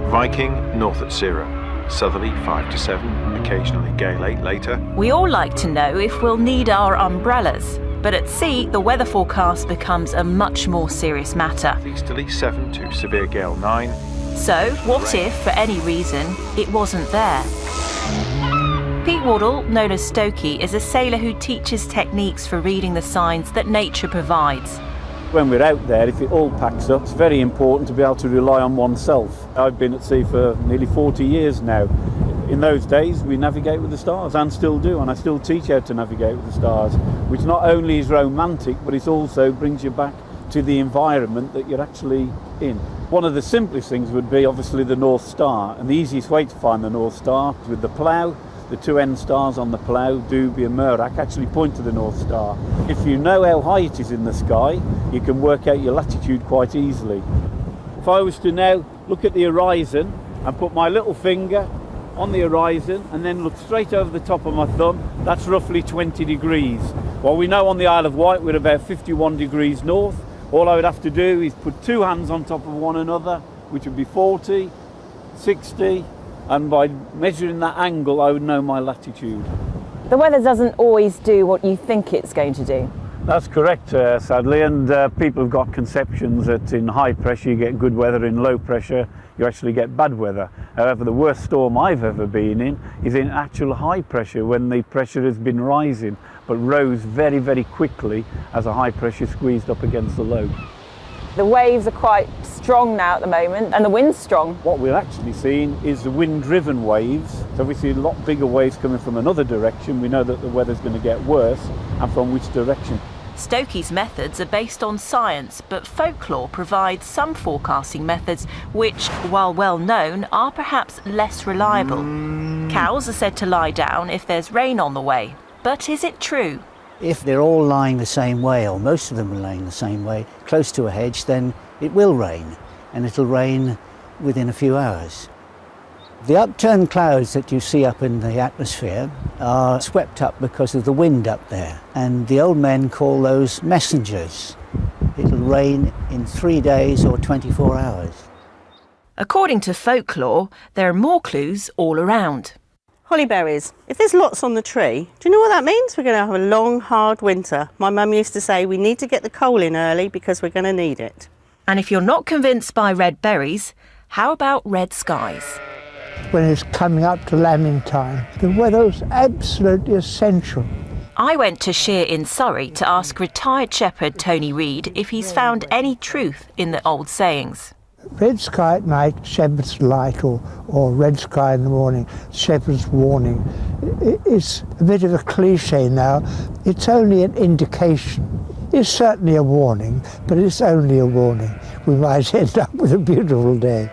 Viking, north at 0. Southerly 5 to 7, occasionally gale 8 later. We all like to know if we'll need our umbrellas, but at sea the weather forecast becomes a much more serious matter. Easterly 7 to severe gale 9. So what if, for any reason, it wasn't there? Pete Waddle, known as Stokey, is a sailor who teaches techniques for reading the signs that nature provides. When we're out there, if it all packs up, it's very important to be able to rely on oneself. I've been at sea for nearly 40 years now. In those days, we navigate with the stars, and still do, and I still teach how to navigate with the stars, which not only is romantic, but it also brings you back to the environment that you're actually in. One of the simplest things would be obviously the North Star, and the easiest way to find the North Star is with the plough. The two end stars on the plough, Doobie and Murak, actually point to the North Star. If you know how high it is in the sky, you can work out your latitude quite easily. If I was to now look at the horizon and put my little finger on the horizon and then look straight over the top of my thumb, that's roughly 20 degrees. Well, we know on the Isle of Wight we're about 51 degrees north. All I would have to do is put two hands on top of one another, which would be 40, 60, and by measuring that angle, I would know my latitude. The weather doesn't always do what you think it's going to do. That's correct, sadly, and people have got conceptions that in high pressure you get good weather, in low pressure you actually get bad weather. However, the worst storm I've ever been in is in actual high pressure, when the pressure has been rising, but rose very, very quickly as a high pressure squeezed up against the low. The waves are quite strong now at the moment, and the wind's strong. What we're actually seeing is the wind-driven waves. So we see a lot bigger waves coming from another direction. We know that the weather's going to get worse, and from which direction. Stokey's methods are based on science, but folklore provides some forecasting methods which, while well known, are perhaps less reliable. Cows are said to lie down if there's rain on the way. But is it true? If they're all lying the same way, or most of them are lying the same way, close to a hedge, then it will rain, and it'll rain within a few hours. The upturned clouds that you see up in the atmosphere are swept up because of the wind up there, and the old men call those messengers. It'll rain in 3 days or 24 hours. According to folklore, there are more clues all around. Hollyberries. If there's lots on the tree, do you know what that means? We're going to have a long, hard winter. My mum used to say we need to get the coal in early because we're going to need it. And if you're not convinced by red berries, how about red skies? When it's coming up to lambing time, the weather's absolutely essential. I went to Shear in Surrey to ask retired shepherd Tony Reid if he's found any truth in the old sayings. Red sky at night, shepherd's light, or red sky in the morning, shepherd's warning. It's a bit of a cliche now. It's only an indication. It's certainly a warning, but it's only a warning. We might end up with a beautiful day.